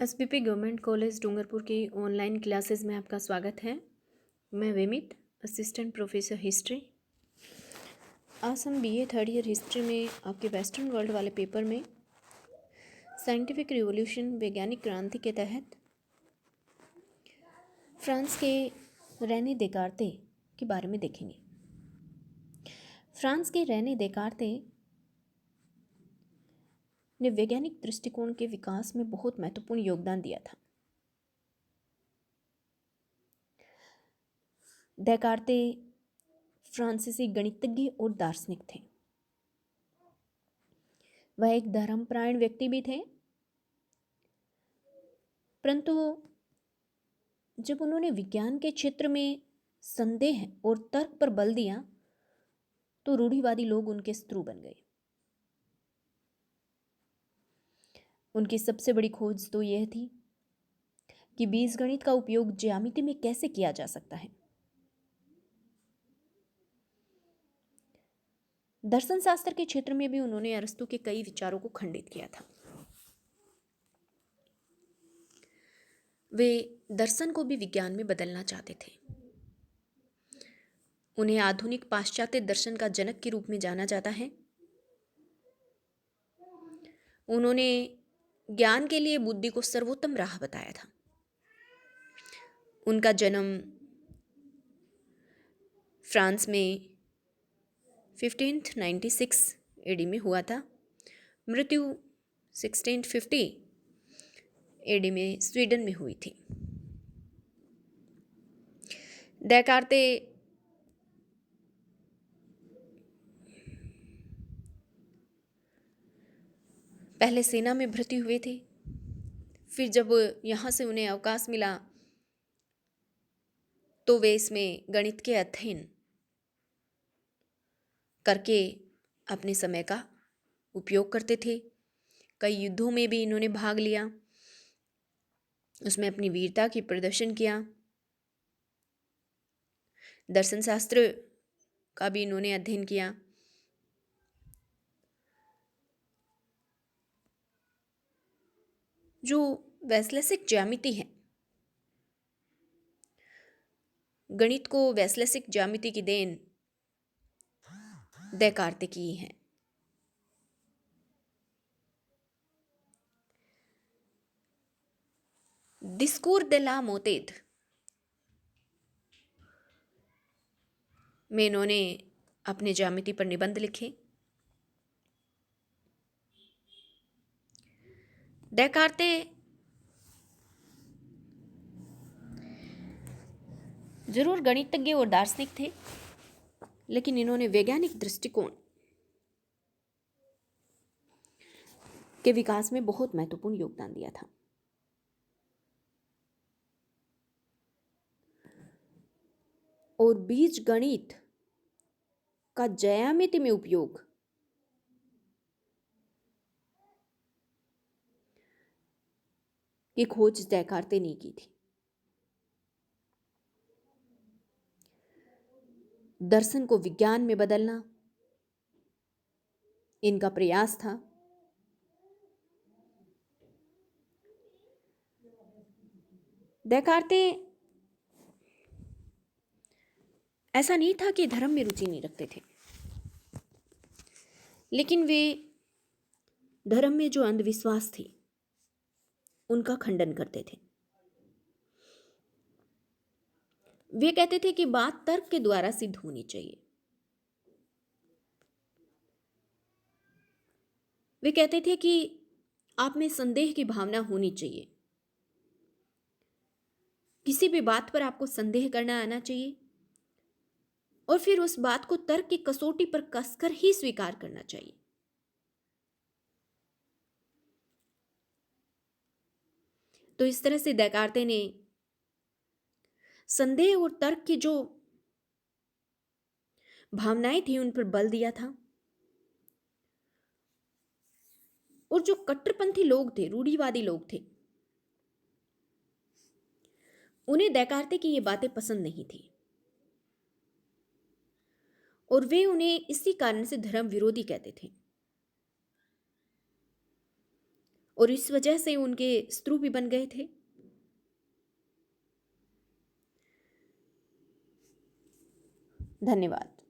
SPP government college Dungarpur की online classes में आपका स्वागत है। मैं विमित, असिस्टेंट प्रोफेसर हिस्ट्री। आज हम बीए थर्ड ईयर हिस्ट्री में आपके वेस्टर्न वर्ल्ड वाले पेपर में साइंटिफिक रिवॉल्यूशन वैज्ञानिक क्रांति के तहत फ्रांस के रेने देकार्ते के बारे में देखेंगे। फ्रांस के रेने देकार्ते ने वैज्ञानिक दृष्टिकोण के विकास में बहुत महत्वपूर्ण योगदान दिया था। देकार्ते फ्रांसीसी गणितज्ञ और दार्शनिक थे। वह एक धर्मपरायण व्यक्ति भी थे, परंतु जब उन्होंने विज्ञान के क्षेत्र में संदेह और तर्क पर बल दिया तो रूढ़िवादी लोग उनके शत्रु बन गए। उनकी सबसे बड़ी खोज तो यह थी कि बीजगणित का उपयोग ज्यामिति में कैसे किया जा सकता है। दर्शन शास्त्र के क्षेत्र में भी उन्होंने अरस्तु के कई विचारों को खंडित किया था। वे दर्शन को भी विज्ञान में बदलना चाहते थे। उन्हें आधुनिक पाश्चात्य दर्शन का जनक के रूप में जाना जाता है। उन्होंने ज्ञान के लिए बुद्धि को सर्वोत्तम राह बताया था। उनका जन्म फ्रांस में 1596 एडी में हुआ था। मृत्यु 1650 एडी में स्वीडन में हुई थी। देकार्ते पहले सेना में भर्ती हुए थे, फिर जब यहाँ से उन्हें अवकाश मिला तो वे इसमें गणित के अध्ययन करके अपने समय का उपयोग करते थे। कई युद्धों में भी इन्होंने भाग लिया, उसमें अपनी वीरता की प्रदर्शन किया। दर्शन शास्त्र का भी इन्होंने अध्ययन किया। जो वैश्लेषिक ज्यामिति है, गणित को वैश्लेषिक ज्यामिति की देन देकार्ते की है। डिस्कूर दे ला मोतेद में इन्होंने अपने ज्यामिति पर निबंध लिखे। देकार्ते जरूर गणितज्ञ और दार्शनिक थे, लेकिन इन्होंने वैज्ञानिक दृष्टिकोण के विकास में बहुत महत्वपूर्ण योगदान दिया था। और बीज गणित का ज्यामिति में उपयोग की खोज देकार्ते ने की थी। दर्शन को विज्ञान में बदलना इनका प्रयास था। देकार्ते ऐसा नहीं था कि धर्म में रुचि नहीं रखते थे, लेकिन वे धर्म में जो अंधविश्वास थी उनका खंडन करते थे। वे कहते थे कि बात तर्क के द्वारा सिद्ध होनी चाहिए। वे कहते थे कि आप में संदेह की भावना होनी चाहिए। किसी भी बात पर आपको संदेह करना आना चाहिए और फिर उस बात को तर्क की कसौटी पर कसकर ही स्वीकार करना चाहिए। तो इस तरह से देकार्ते ने संदेह और तर्क की जो भावनाएं थी उन पर बल दिया था। और जो कट्टरपंथी लोग थे, रूढ़िवादी लोग थे, उन्हें देकार्ते की ये बातें पसंद नहीं थी और वे उन्हें इसी कारण से धर्म विरोधी कहते थे। और इस वजह से उनके शत्रु भी बन गए थे। धन्यवाद।